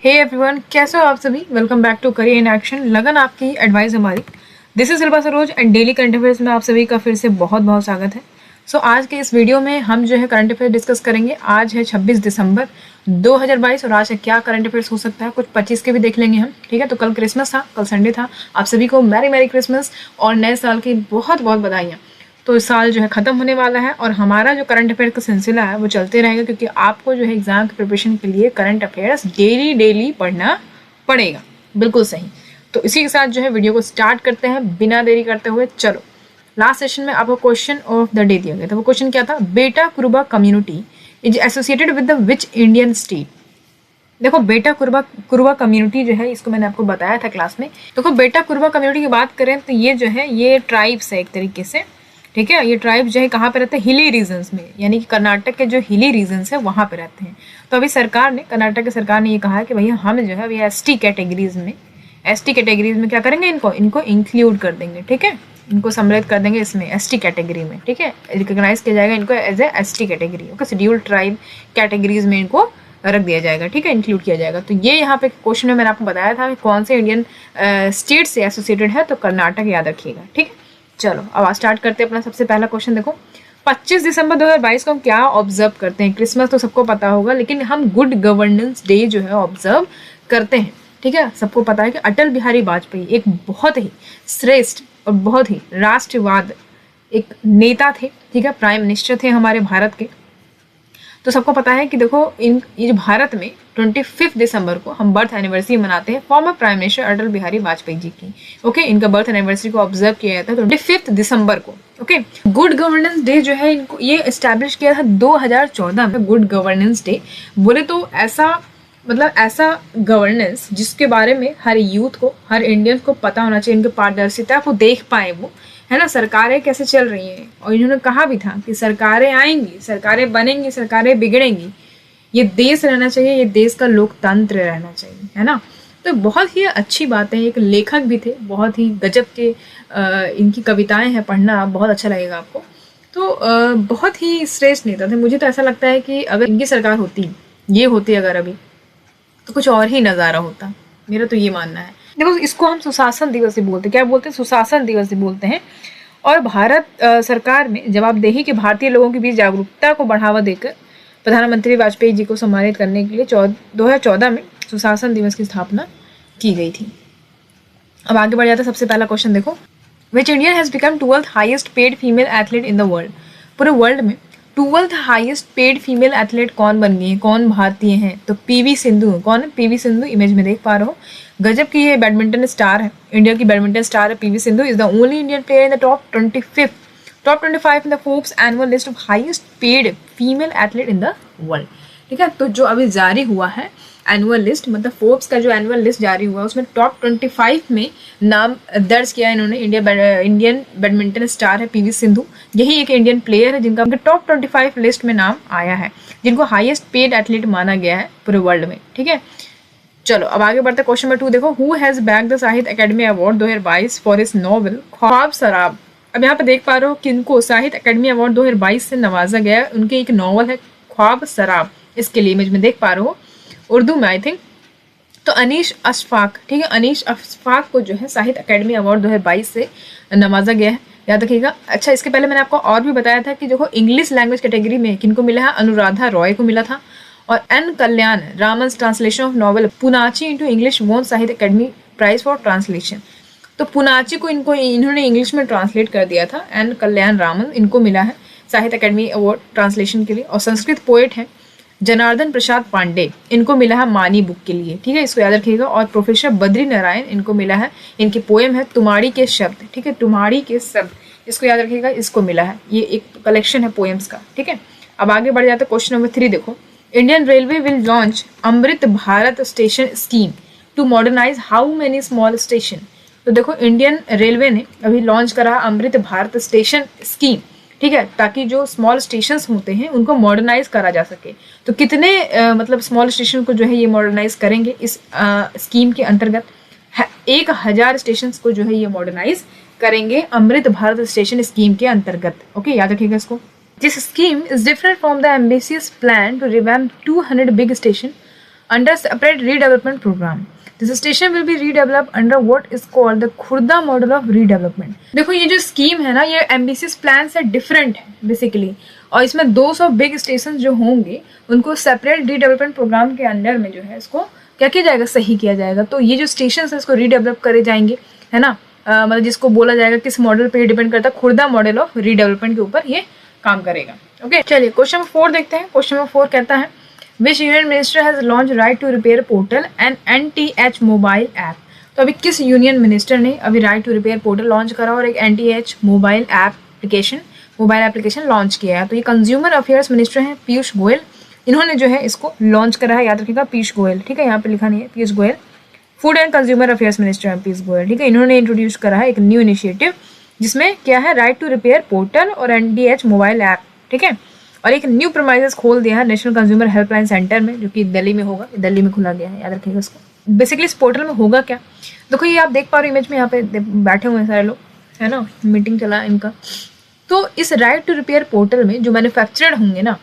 Hey everyone, कैसे हो आप सभी। Welcome back to career in action. लगन आपकी एडवाइस हमारी। This is Shilpa Saroj and daily current affairs में आप सभी का फिर से बहुत बहुत स्वागत है। आज के इस वीडियो में हम जो है करंट अफेयर डिस्कस करेंगे। आज है 26 दिसंबर 2022 और आज है क्या करंट अफेयर्स हो सकता है। कुछ 25 के भी देख लेंगे हम, ठीक है। तो कल क्रिसमस था, कल संडे था। आप सभी को मैरी मैरी क्रिसमस और नए साल की बहुत बहुत बधाइयाँ। तो इस साल जो है ख़त्म होने वाला है और हमारा जो करंट अफेयर का सिलसिला है वो चलते रहेगा, क्योंकि आपको जो है एग्जाम की प्रिपरेशन के लिए करंट अफेयर्स डेली पढ़ना पड़ेगा। बिल्कुल सही। तो इसी के साथ जो है वीडियो को स्टार्ट करते हैं बिना देरी करते हुए। चलो, लास्ट सेशन में आपको क्वेश्चन ऑफ द डे दिया गया था। वो क्वेश्चन क्या था? बेटा Kuruba community is associated with the which Indian state. देखो, बेटा कुरुबा कम्युनिटी जो है, इसको मैंने आपको बताया था क्लास में। देखो, बेटा कुरुबा कम्युनिटी की बात करें तो ये जो है ये ट्राइब्स है एक तरीके से, ठीक है। ये ट्राइब जो है कहाँ पे रहते हैं? हिली रीजन्स में, यानी कि कर्नाटक के जो हिली रीजन्स है वहाँ पे रहते हैं। तो अभी सरकार ने, कर्नाटक की सरकार ने ये कहा है कि भैया हम जो है अभी एसटी कैटेगरीज में क्या करेंगे, इनको इंक्लूड कर देंगे, ठीक है। इनको सम्मिलित कर देंगे इसमें एसटी कैटेगरी में, ठीक है। रिकॉग्नाइज किया जाएगा इनको as a ST category, okay. Scheduled tribe categories में इनको रख दिया जाएगा, ठीक है, इंक्लूड किया जाएगा। तो ये यहाँ पे क्वेश्चन में मैंने आपको बताया था कि कौन से इंडियन स्टेट से एसोसिएटेड है, तो कर्नाटक याद रखिएगा, ठीक है। चलो, अब आज स्टार्ट करते हैं अपना सबसे पहला क्वेश्चन। देखो, 25 दिसंबर 2022 को हम क्या ऑब्जर्व करते हैं? क्रिसमस तो सबको पता होगा, लेकिन हम गुड गवर्नेंस डे जो है ऑब्जर्व करते हैं, ठीक है। सबको पता है कि अटल बिहारी वाजपेयी एक बहुत ही श्रेष्ठ और बहुत ही राष्ट्रवाद एक नेता थे, ठीक है। प्राइम मिनिस्टर थे हमारे भारत के। तो सबको पता है कि देखो, ये भारत में 25 दिसंबर को हम बर्थ एनिवर्सरी मनाते हैं former prime minister Atal Bihari Vajpayee ji की, ओके। इनका बर्थ एनिवर्सरी को ऑब्जर्व किया जाता है 25 दिसंबर को, ओके। गुड गवर्नेंस डे जो है इनको ये एस्टैब्लिश किया था 2014 में। गुड गवर्नेंस डे बोले तो ऐसा गवर्नेंस जिसके बारे में हर यूथ को, हर इंडियन को पता होना चाहिए, इनकी पारदर्शिता को देख पाए वो, है ना। सरकारें कैसे चल रही हैं, और इन्होंने कहा भी था कि सरकारें आएंगी, सरकारें बनेंगी, सरकारें बिगड़ेंगी, ये देश रहना चाहिए, ये देश का लोकतंत्र रहना चाहिए, है ना। तो बहुत ही अच्छी बात है। एक लेखक भी थे, बहुत ही गजब के इनकी कविताएं हैं, पढ़ना बहुत अच्छा लगेगा आपको। तो बहुत ही श्रेष्ठ नेता थे। मुझे तो ऐसा लगता है कि अगर इनकी सरकार होती, ये होती अगर अभी, तो कुछ और ही नज़ारा होता। मेरा तो ये मानना है। देखो, इसको हम सुशासन दिवस ही बोलते हैं। क्या बोलते हैं? सुशासन दिवस ही बोलते हैं। और भारत सरकार में जवाबदेही के भारतीय लोगों के बीच जागरूकता को बढ़ावा देकर प्रधानमंत्री वाजपेयी जी को सम्मानित करने के लिए 2014 में सुशासन दिवस की स्थापना की गई थी। अब आगे बढ़ जाता है। सबसे पहला क्वेश्चन देखो, which Indian has become 12th highest paid female athlete in the world. पूरे वर्ल्ड में 12th highest paid female athlete कौन बन गई है, कौन भारतीय हैं? तो पीवी सिंधु। कौन है? पीवी सिंधु। इमेज में देख पा रहे हो, गजब की ये बैडमिंटन स्टार है, इंडिया की बैडमिंटन स्टार है PV Sindhu. Is the only Indian player in the top 25 in the Forbes annual list of highest paid female athlete in the world, ठीक है। तो जो अभी जारी हुआ है एनुअल लिस्ट, मतलब फोर्ब्स का जो एनुअल लिस्ट जारी हुआ है, उसमें टॉप 25 में नाम दर्ज किया है इन्होंने। इंडियन बैडमिंटन स्टार है पीवी सिंधु। यही एक इंडियन प्लेयर है जिनका टॉप 25 लिस्ट में नाम आया है, जिनको हाईएस्ट पेड एथलीट माना गया है पूरे वर्ल्ड में, ठीक है। चलो, अब आगे बढ़ते क्वेश्चन नंबर 2 देखो, हु हैज बैग द साहित्य academy award 2022 for his novel ख्वाब सराब। अब यहाँ पे देख पा रहे हो किनको साहित्य अकेडमी अवार्ड 2022 से नवाजा गया है। उनके एक नॉवल है ख्वाब सराब, इसके लिए इमेज में देख पा रहे हो, उर्दू में आई थिंक। तो अनीश अशफाक, ठीक है, अनीश अशफाक को जो है साहित्य अकेडमी अवार्ड 2022 से नवाजा गया है, याद रखिएगा। अच्छा, इसके पहले मैंने आपको और भी बताया था कि देखो, इंग्लिश लैंग्वेज कैटेगरी में किनको मिला है? अनुराधा रॉय को मिला था। और N Kalyan Raman translation of novel Poonachi into English won Sahitya academy prize for translation. तो पुनाची को इन्होंने इंग्लिश में ट्रांसलेट कर दिया था। एन कल्याण रामन, इनको मिला है साहित्य अकेडमी अवार्ड ट्रांसलेशन के लिए। और संस्कृत पोएट है जनार्दन प्रसाद पांडे, इनको मिला है मानी बुक के लिए, ठीक है, इसको याद रखिएगा। और प्रोफेसर बद्री नारायण, इनको मिला है, इनकी पोएम है तुम्हारी के शब्द, ठीक है, तुम्हारी के शब्द, इसको याद रखिएगा, इसको मिला है। ये एक कलेक्शन है पोएम्स का, ठीक है। अब आगे बढ़ जाते हैं क्वेश्चन नंबर 3 देखो, Indian railway will launch Amrit Bharat station scheme to modernise how many small station. तो देखो, इंडियन रेलवे ने अभी लॉन्च करा अमृत भारत स्टेशन स्कीम, ठीक है, ताकि जो स्मॉल स्टेशंस होते हैं उनको मॉडर्नाइज करा जा सके। तो कितने मतलब स्मॉल स्टेशन को जो है ये मॉडर्नाइज करेंगे इस स्कीम के अंतर्गत? 1000 स्टेशन को जो है ये मॉडर्नाइज करेंगे अमृत भारत स्टेशन स्कीम के अंतर्गत, ओके, याद रखिएगा इसको। This scheme is different from the ambitious plan to revamp 200 big stations under separate redevelopment program. This station will be redeveloped under what is called the Khurda model of redevelopment. देखो ये जो scheme है ना, ये ambitious plan से different है basically, और इसमें 200 बिग स्टेशन जो होंगे उनको सेपरेट रीडेवलपमेंट प्रोग्राम के अंडर में जो है इसको क्या किया जाएगा, सही किया जाएगा। तो ये जो स्टेशन है इसको रीडेवलप करे जाएंगे, है ना, मतलब जिसको बोला जाएगा किस मॉडल पे डिपेंड करता है, खुर्दा मॉडल ऑफ रीडेवलपमेंट के ऊपर ये काम करेगा। ओके चलिए क्वेश्चन नंबर 4 देखते हैं। क्वेश्चन नंबर 4 कहता है which union minister has launch right to repair portal and NTH mobile app. तो अभी किस यूनियन मिनिस्टर ने अभी right to repair portal launch करा और एक NTH मोबाइल एप्लीकेशन लॉन्च किया है। तो ये कंज्यूमर अफेयर्स मिनिस्टर हैं पीयूष गोयल, इन्होंने जो है इसको लॉन्च करा है, याद रखिएगा पीयूष गोयल, ठीक है, यहाँ पे लिखा नहीं है, Piyush Goyal food and consumer affairs minister हैं पीयूष गोयल, ठीक है। इन्होंने इंट्रोड्यूस करा है एक न्यू इनिशिएटिव जिसमें क्या है, राइट टू रिपेयर पोर्टल और NTH मोबाइल ऐप, ठीक है, और एक न्यू प्रोमाइजेस खोल दिया है नेशनल कंज्यूमर हेल्पलाइन सेंटर में, जो कि दिल्ली में होगा, दिल्ली में खुला गया है, याद रखिएगा इसको। बेसिकली इस पोर्टल में होगा क्या, देखो ये आप देख पा रहे हो इमेज में, यहाँ पे बैठे हुए हैं सारे लोग, है ना, मीटिंग चला है इनका। तो इस राइट टू रिपेयर पोर्टल में जो मैन्युफैक्चरर होंगे ना,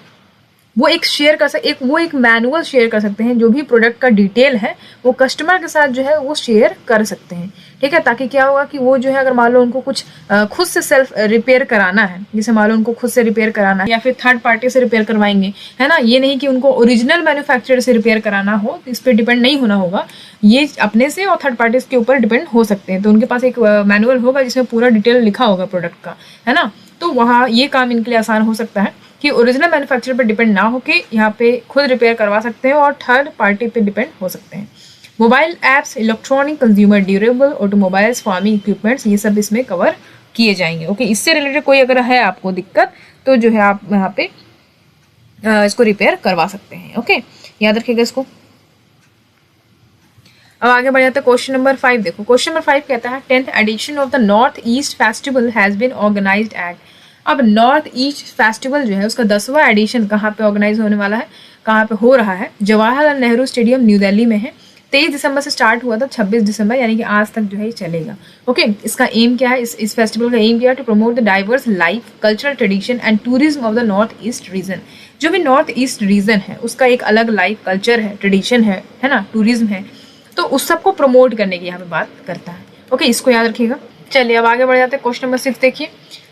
वो एक शेयर कर सकते, वो एक मैनुअल शेयर कर सकते हैं, जो भी प्रोडक्ट का डिटेल है वो कस्टमर के साथ जो है वो शेयर कर सकते हैं, ठीक है, ताकि क्या होगा कि वो जो है अगर मान लो उनको कुछ खुद से सेल्फ रिपेयर कराना है, जैसे मान लो उनको खुद से रिपेयर कराना है या फिर थर्ड पार्टी से रिपेयर करवाएंगे, है ना, ये नहीं कि उनको ओरिजिनल मैन्युफैक्चरर से रिपेयर कराना हो, तो इस पर डिपेंड नहीं होना होगा, ये अपने से और थर्ड पार्टीज के ऊपर डिपेंड हो सकते हैं। तो उनके पास एक मैनुअल होगा जिसमें पूरा डिटेल लिखा होगा प्रोडक्ट का, है ना, तो वहाँ ये काम इनके लिए आसान हो सकता है कि ओरिजिनल मैन्युफैक्चरर पर डिपेंड ना होके यहाँ पे खुद रिपेयर करवा सकते हैं और थर्ड पार्टी पे डिपेंड हो सकते हैं। Mobile apps, electronic, consumer durable, automobiles, farming equipments, ये सब इसमें कवर किए जाएंगे। ओके, इससे रिलेटेड कोई अगर है आपको दिक्कत तो जो है आप यहाँ पे इसको रिपेयर करवा सकते हैं। ओके, याद रखिएगा इसको। अब आगे बढ़ जाते हैं क्वेश्चन नंबर 5 देखो। क्वेश्चन नंबर 5 कहता है 10th edition of the north east festival has been organised at. अब नॉर्थ ईस्ट फेस्टिवल जो है उसका 10वां एडिशन कहाँ पे ऑर्गेनाइज होने वाला है, कहाँ पे हो रहा है, जवाहरलाल नेहरू स्टेडियम न्यू दिल्ली में है। 23 दिसंबर से स्टार्ट हुआ था, 26 दिसंबर यानी कि आज तक जो है ये चलेगा। ओके, इसका एम क्या है, इस फेस्टिवल का एम क्या है, to promote the diverse life, cultural tradition and tourism of the north east region. जो भी नॉर्थ ईस्ट रीजन है उसका एक अलग लाइफ, कल्चर है, ट्रेडिशन है ना, टूरिज्म है, तो उस सबको प्रमोट करने की यहाँ पे बात करता है। ओके, इसको याद रखिएगा। चलिए अब आगे बढ़ जाते हैं। क्वेश्चन नंबर 6 देखिए।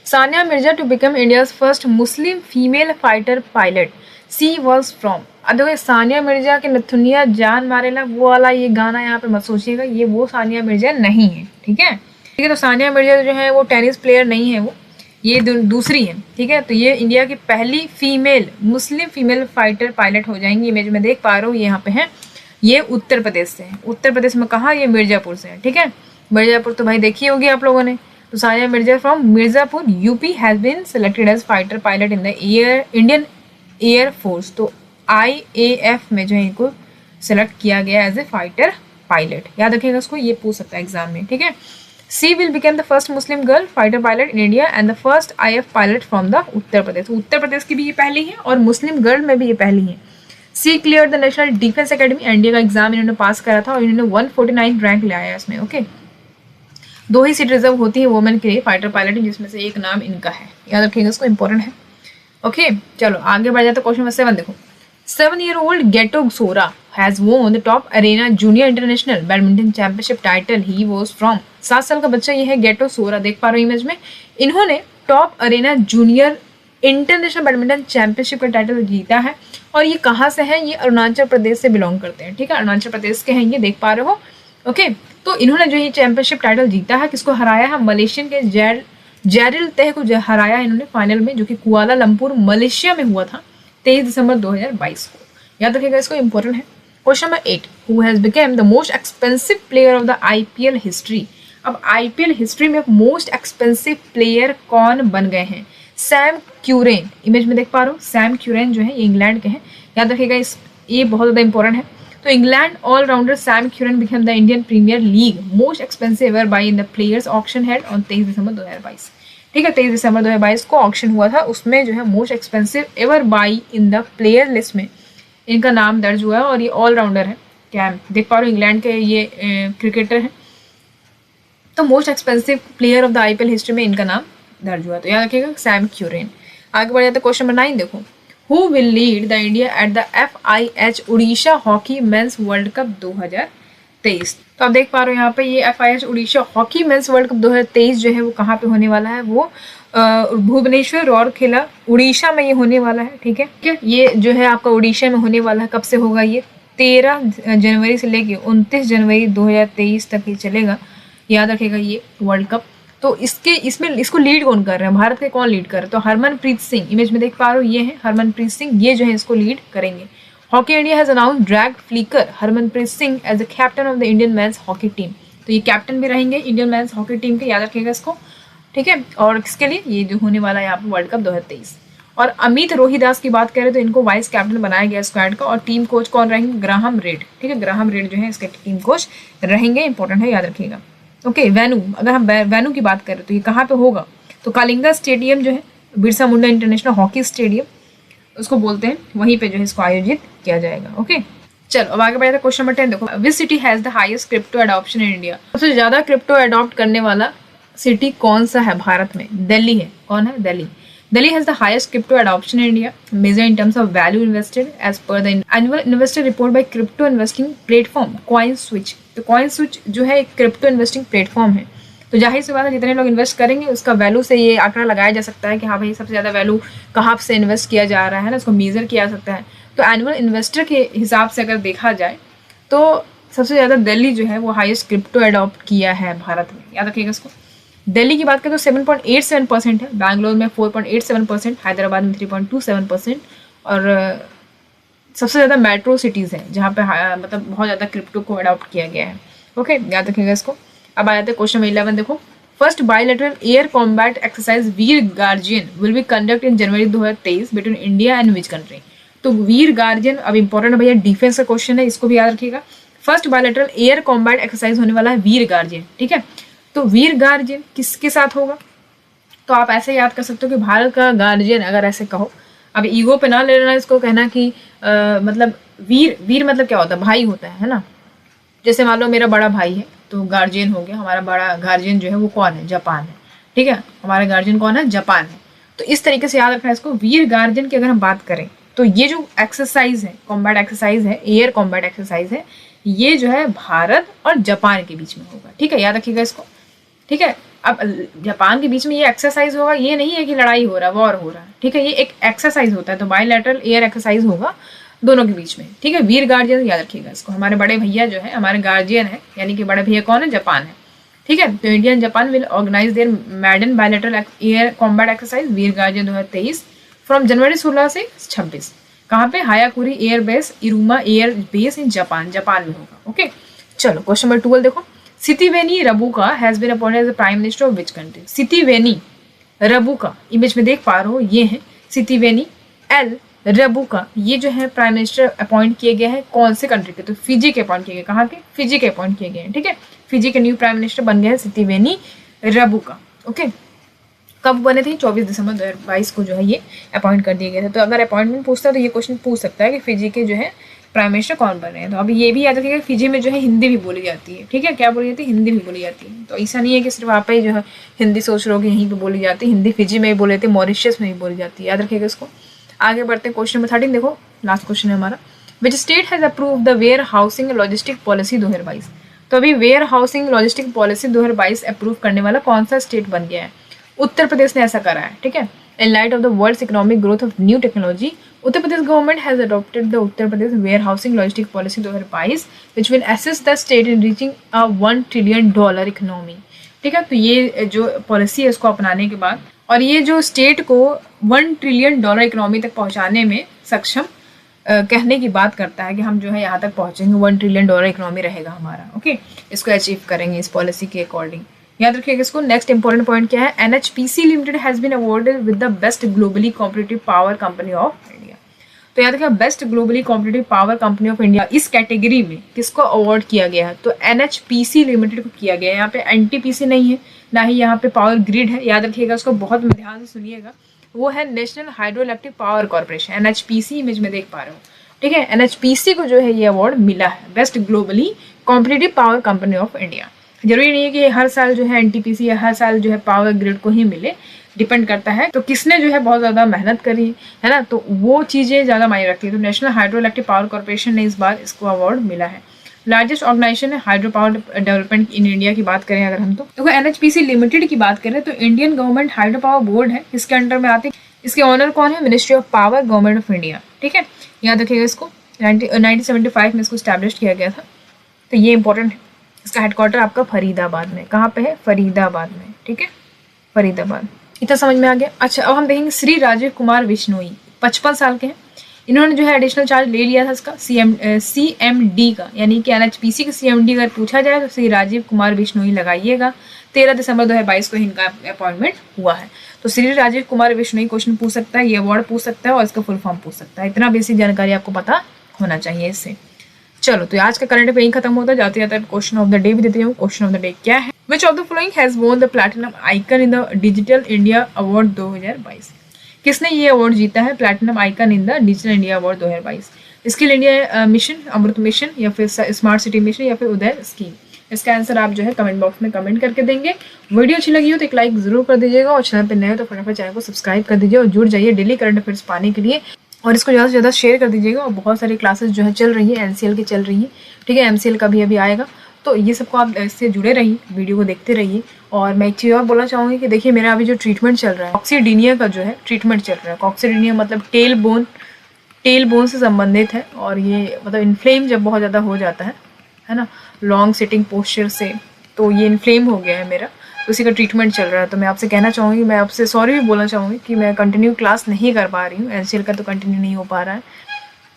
Sania Mirza to become India's first Muslim female fighter pilot, she was from. अब देखो सानिया मिर्जा के नथुनिया जान मारेला वो वाला ये गाना यहाँ पे मत सोचिएगा, ये वो सानिया मिर्जा नहीं है, ठीक है, ठीक है। तो सानिया मिर्जा जो है वो टेनिस प्लेयर नहीं है, वो ये दूसरी है, ठीक है। तो ये इंडिया की पहली फीमेल मुस्लिम फीमेल फाइटर पायलट हो जाएंगी। इमेज में देख पा रहा हूँ ये यहाँ पे है, ये उत्तर प्रदेश से है। उत्तर प्रदेश में कहाँ, ये मिर्जापुर से है, ठीक है। मिर्जापुर तो भाई देखी होगी आप लोगों ने। तो Sania Mirza from Mirzapur UP has been selected as fighter pilot in the Indian air force. तो IAF में जो है इनको सेलेक्ट किया गया एज ए फाइटर पायलट, याद रखिएगा इसको, ये पूछ सकता है एग्जाम में, ठीक है। She will become the first Muslim girl fighter pilot in India and the first IF pilot from the Uttar Pradesh. Uttar Pradesh की भी ये पहली है और मुस्लिम गर्ल में भी ये पहली है। She clear the National Defence Academy, NDA का एग्जाम इन्होंने पास करा था और इन्होंने 149 रैंक ले आया इसमें। ओके, 2 ही सीट रिजर्व होती है वुमेन के लिए फाइटर पायलट, जिसमें से एक नाम इनका है, याद रखिएगा इसको, इंपॉर्टेंट है। ओके, चलो आगे बढ़ जाते हैं। क्वेश्चन नंबर 7 देखो। 7-year-old Geto Sora has won the top arena junior international badminton championship title. He was from. 7 साल का बच्चा ये है गेटो सोरा, देख पा रहे हो इमेज में। इन्होंने top arena junior international badminton championship का टाइटल जीता है और ये कहाँ से है, ये अरुणाचल प्रदेश से बिलोंग करते हैं, ठीक है, अरुणाचल प्रदेश के हैं ये, देख पा रहे हो। ओके, तो इन्होंने जो ये चैंपियनशिप टाइटल जीता है, किसको हराया है, मलेशियन के जैरिल तह को हराया है इन्होंने फाइनल में, जो कि कुआलालंपुर मलेशिया में हुआ था 23 दिसंबर 2022 को, याद रखिएगा इसको, इंपॉर्टेंट है। Question number 8, who has become the most expensive player of the IPL history. अब IPL हिस्ट्री में मोस्ट एक्सपेंसिव प्लेयर कौन बन गए हैं, सैम क्यूरेन, इमेज में देख पा रहे हो, सैम क्यूरेन जो है ये इंग्लैंड के हैं, याद रखिएगा ये बहुत ज़्यादा इंपॉर्टेंट है। तो England allrounder Sam Curran became the Indian Premier League most expensive ever buy in the players auction held on 23 December 2022, ठीक है। 23 दिसंबर 2022 को ऑक्शन हुआ था, उसमें जो है most expensive ever by in the player list में इनका नाम दर्ज हुआ है और ये ऑलराउंडर है, क्या देख पा रहे हो, इंग्लैंड के ये क्रिकेटर हैं। तो most expensive player of the IPL history में इनका नाम दर्ज हुआ, तो याद रखिएगा सैम क्यूरेन। आगे बढ़ जाते हैं। क्वेश्चन नंबर 9 देखो। Who will lead the India at the FIH Orissa hockey mains world cup 2023। तो आप देख पा रहे हो यहाँ पे ये FIH Orissa hockey mains world cup 2023 जो है वो कहाँ पे होने वाला है, वो भुवनेश्वर रौरकेला उड़ीसा में ये होने वाला है। ठीक है, ये जो है आपका उड़ीसा में होने वाला है। कब से होगा ये? 13 जनवरी से लेके 29 जनवरी 2023 तक ये चलेगा, याद रखेगा ये वर्ल्ड कप। तो इसको लीड कौन कर रहे हैं, भारत के कौन लीड कर रहे हैं? तो हरमनप्रीत सिंह, इमेज में देख पा रहे हो ये है हरमनप्रीत सिंह, ये जो है इसको लीड करेंगे। Hockey India has announced drag flicker Harmanpreet Singh as the captain of the Indian men's hockey team. तो ये कैप्टन भी रहेंगे इंडियन मेंस हॉकी टीम के, याद रखिएगा इसको। ठीक है, और किसके लिए? ये जो होने वाला है यहाँ पे वर्ल्ड कप 2023। और अमित रोहिदास की बात करें तो इनको वाइस कैप्टन बनाया गया स्क्वाड का, और टीम कोच कौन रहेंगे? Graham red. ठीक है, ग्राहम रेड जो है इसके टीम कोच रहेंगे, इंपॉर्टेंट है, याद रखिएगा। ओके, वेन्यू, अगर हम वेन्यू की बात करें तो ये कहाँ पे होगा? तो कलिंगा स्टेडियम जो है, Birsa Munda international hockey stadium उसको बोलते हैं, वहीं पे जो है इसको आयोजित किया जाएगा। ओके, चलो अब आगे बढ़ते हैं। क्वेश्चन नंबर 10 देखो, which city has the highest crypto adoption in India? सबसे ज्यादा क्रिप्टो एडॉप्ट करने वाला सिटी कौन सा है भारत में? दिल्ली है। कौन है? Delhi. Delhi has the highest crypto adoption in India, measured in terms of value invested as per the annual investor report by crypto investing platform CoinSwitch। तो CoinSwitch जो है एक क्रिप्टो इन्वेस्टिंग प्लेटफॉर्म है, तो जाहिर सी बात है जितने लोग इन्वेस्ट करेंगे उसका वैल्यू से ये आंकड़ा लगाया जा सकता है कि हाँ भाई सबसे ज़्यादा वैल्यू कहाँ से इन्वेस्ट किया जा रहा है ना, उसको मेजर किया जा सकता है। तो एनुअल इन्वेस्टर के हिसाब से अगर देखा जाए तो सबसे ज़्यादा दिल्ली जो है वो हाईएस्ट क्रिप्टो अडॉप्ट किया है भारत में, याद रखिएगा इसको। दिल्ली की बात करें तो 7.87% है, बैंगलोर में 4.87%, हैदराबाद में 3.27%, और सबसे ज़्यादा मेट्रो सिटीज़ हैं जहाँ पे मतलब बहुत ज़्यादा क्रिप्टो को अडॉप्ट किया गया है। ओके, याद रखिएगा इसको। अब आ जाते हैं क्वेश्चन नंबर 11 देखो, first bilateral air combat exercise Veer guardian will be conduct in January 2023 between India and which country? तो वीर गार्जियन अब इंपॉर्टेंट भैया डिफेंस का क्वेश्चन है, इसको भी याद रखिएगा। First bilateral air combat exercise होने वाला है वीर गार्जियन। ठीक है, तो वीर गार्जियन किसके साथ होगा? तो आप ऐसे याद कर सकते हो कि भारत का गार्जियन, अगर ऐसे कहो, अब ईगो पे ना ले लेना इसको, कहना कि मतलब वीर मतलब क्या होता है? भाई होता है ना। जैसे मान लो मेरा बड़ा भाई है तो गार्जियन हो गया, हमारा बड़ा गार्जियन जो है वो कौन है? जापान है। ठीक है, हमारा गार्जियन कौन है? जापान है। तो इस तरीके से याद रखना है इसको। वीर गार्जियन की अगर हम बात करें तो ये जो एक्सरसाइज है, कॉम्बैट एक्सरसाइज है, एयर कॉम्बैट एक्सरसाइज है, ये जो है भारत और जापान के बीच में होगा। ठीक है, याद रखिएगा इसको। ठीक है, अब जापान के बीच में ये एक्सरसाइज होगा, ये नहीं है कि लड़ाई हो रहा है, वॉर हो रहा है। ठीक है, ये एक एक्सरसाइज होता है, तो बायलैटरल एयर एक्सरसाइज होगा दोनों के बीच में। ठीक है, वीर गार्जियन याद रखिएगा इसको। हमारे बड़े भैया जो है हमारे गार्जियन है, यानी कि बड़े भैया कौन है? जापान है। ठीक है, तो India and Japan will organise their maiden bilateral air combat exercise Veer Guardian 2023 from January 16 से 26। कहाँ पे? Hyakuri air base, Iruma air base in Japan में होगा। ओके, चलो क्वेश्चन नंबर 12 देखो, Sitiveni Rabuka has been appointed as the prime minister of which country? Sitiveni Rabuka, image में देख पा रहे हो ये है सितिवेनी एल रबुका, ये जो है प्राइम मिनिस्टर अपॉइंट किए गए हैं कौन से कंट्री के? तो फिजी के अपॉइंट किए गए। कहाँ के? फिजी के अपॉइंट किए गए हैं। ठीक है, फिजी के न्यू प्राइम मिनिस्टर बन गए हैं सितिवेनी रबुका। ओके, कब बने थे? 24 दिसंबर 2022 को जो है ये अपॉइंट कर दिए गए थे। तो अगर अपॉइंटमेंट पूछता है तो ये क्वेश्चन पूछ सकता है कि फिजी के जो है प्राइम मिनिस्टर कौन बन रहे हैं। तो अभी ये भी याद रखिएगा, फिजी में जो है हिंदी भी बोली जाती है। ठीक है, क्या बोली जाती है? हिंदी भी बोली जाती है। तो ऐसा नहीं है कि सिर्फ आप ही जो है हिंदी सोच रहे हो कि यहीं पे बोली जाती है, हिंदी फिजी में भी बोले थे, मॉरिशस में भी बोली जाती है, याद रखिएगा इसको। आगे बढ़ते हैं क्वेश्चन नंबर 13 देखो, लास्ट क्वेश्चन है हमारा, which state has approve the warehousing logistic policy 2022? तो अभी warehousing logistic policy 2022 approve करने वाला कौन सा स्टेट बन गया है? उत्तर प्रदेश ने ऐसा करा है। ठीक है, in light of the world's economic growth of new technology, Uttar Pradesh government has adopted the Uttar Pradesh warehousing logistic policy 2022 which will assist the state in reaching a $1 trillion economy. ठीक है, तो ये जो पॉलिसी है इसको अपनाने के बाद, और ये जो स्टेट को $1 ट्रिलियन इकोनॉमी तक पहुंचाने में सक्षम कहने की बात करता है कि हम जो है यहाँ तक पहुंचेंगे, $1 ट्रिलियन इकोनॉमी रहेगा हमारा। ओके, इसको अचीव करेंगे इस पॉलिसी के अकॉर्डिंग, याद रखिएगा इसको। नेक्स्ट इंपॉर्टेंट पॉइंट क्या है? NHPC limited has been awarded with the best globally competitive power company of India. तो याद रखिएगा, best globally competitive power company of India इस कैटेगरी में किसको अवार्ड किया गया है? तो NHPC लिमिटेड को किया गया है। यहाँ पे NTPC नहीं है, ना ही यहाँ पे पावर ग्रिड है, याद रखिएगा उसको, बहुत ध्यान से सुनिएगा। वो है national hydro electric power corporation, NHPC, image में देख पा रहे हो। ठीक है, NHPC को जो है ये अवार्ड मिला है, best globally competitive power company of India. जरूरी नहीं है कि हर साल जो है NTPC या हर साल जो है पावर ग्रिड को ही मिले, डिपेंड करता है। तो किसने जो है बहुत ज़्यादा मेहनत करी है ना, तो वो चीज़ें ज़्यादा मायने रखती है। तो national hydro electric power corporation ने इस बार इसको अवार्ड मिला है। लार्जेस्ट ऑर्गेनाइजेशन है hydro power development in India की बात करें अगर हम, तो एनएचपीसी लिमिटेड की बात करें तो Indian government hydro power board है, इसके अंडर में आती है। इसके ऑनर कौन है? Ministry of power, government of India. ठीक है, याद रखिएगा इसको। 1975 में इसको स्टैब्लिश किया गया था, तो ये इंपॉर्टेंट है। इसका हेडक्वार्टर आपका फरीदाबाद में, कहाँ पे है? फरीदाबाद में। ठीक है, फरीदाबाद। इतना समझ में आ गया। अच्छा, अब हम देखेंगे श्री राजीव कुमार बिश्नोई, 55 साल के हैं। इन्होंने जो है एडिशनल चार्ज ले लिया था इसका CMD का, यानी कि एनएचपीसी का CMD अगर पूछा जाए तो श्री राजीव कुमार बिश्नोई लगाइएगा। 13 दिसंबर 2022 को इनका अपॉइंटमेंट हुआ है। तो श्री राजीव कुमार बिश्नोई क्वेश्चन पूछ सकता है, ये अवार्ड पूछ सकता है और इसका फुल फॉर्म पूछ सकता है। इतना बेसिक जानकारी आपको पता होना चाहिए इससे। चलो, तो आज का करंट अफेयर यहीं खत्म होता है। जाते जाते क्वेश्चन ऑफ द डे भी देती हूँ। क्वेश्चन ऑफ द डे क्या है? Which of the following has won the platinum icon in the digital India award 2022? किसने ये अवार्ड जीता है, platinum icon in the digital India award 2022? Skill India mission, Amrut mission, या फिर स्मार्ट सिटी मिशन, या फिर उदय स्कीम? इसका आंसर आप जो है कमेंट बॉक्स में कमेंट करके देंगे। वीडियो अच्छी लगी हो तो एक लाइक जरूर कर दीजिएगा, और चैनल पर नए हो तो फटाफट चैनल को सब्सक्राइब कर दीजिए और जुड़ जाइए डेली करंट अफेयर्स पाने के लिए। और इसको ज़्यादा से ज़्यादा शेयर कर दीजिएगा। और बहुत सारी क्लासेस जो है चल रही है, NCL की चल रही है। ठीक है, MCL का भी अभी आएगा, तो ये सबको आप इससे जुड़े रहिए, वीडियो को देखते रहिए। और मैं एक चीज़ और बोलना चाहूँगी कि देखिए, मेरा अभी जो ट्रीटमेंट चल रहा है, कॉक्सीडिनिया का जो है ट्रीटमेंट चल रहा है। कॉक्सीडिनिया मतलब टेल बोन से संबंधित है, और ये मतलब इन्फ्लेम जब बहुत ज़्यादा हो जाता है ना, लॉन्ग सिटिंग पोस्चर से, तो ये इन्फ्लेम हो गया है मेरा, तो उसी का ट्रीटमेंट चल रहा है। तो मैं आपसे कहना चाहूँगी, मैं आपसे सॉरी भी बोलना चाहूँगी कि मैं कंटिन्यू क्लास नहीं कर पा रही हूँ। NCL का तो कंटिन्यू नहीं हो पा रहा है,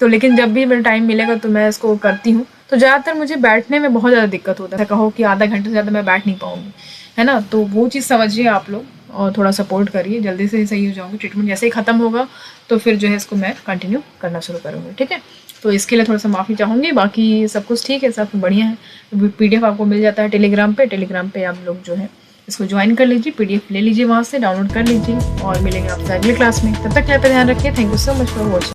तो लेकिन जब भी मेरा टाइम मिलेगा तो मैं इसको करती हूँ। तो ज़्यादातर मुझे बैठने में बहुत ज़्यादा दिक्कत होता है, कहो कि आधा घंटे से ज़्यादा मैं बैठ नहीं पाऊँगी, है ना। तो वो चीज़ समझिए आप लोग, और थोड़ा सपोर्ट करिए, जल्दी से सही हो जाऊँगी। ट्रीटमेंट जैसे ही ख़त्म होगा तो फिर जो है इसको मैं कंटिन्यू करना शुरू करूँगी। ठीक है, तो इसके लिए थोड़ा सा माफ़ी चाहूँगी, बाकी सब कुछ ठीक है, सब बढ़िया है। PDF आपको मिल जाता है टेलीग्राम पे आप लोग जो है इसको ज्वाइन कर लीजिए, PDF ले लीजिए, वहाँ से डाउनलोड कर लीजिए, और मिलेंगे आपसे अगली क्लास में। तब तक के लिए ध्यान रखिए। Thank you so much for watching.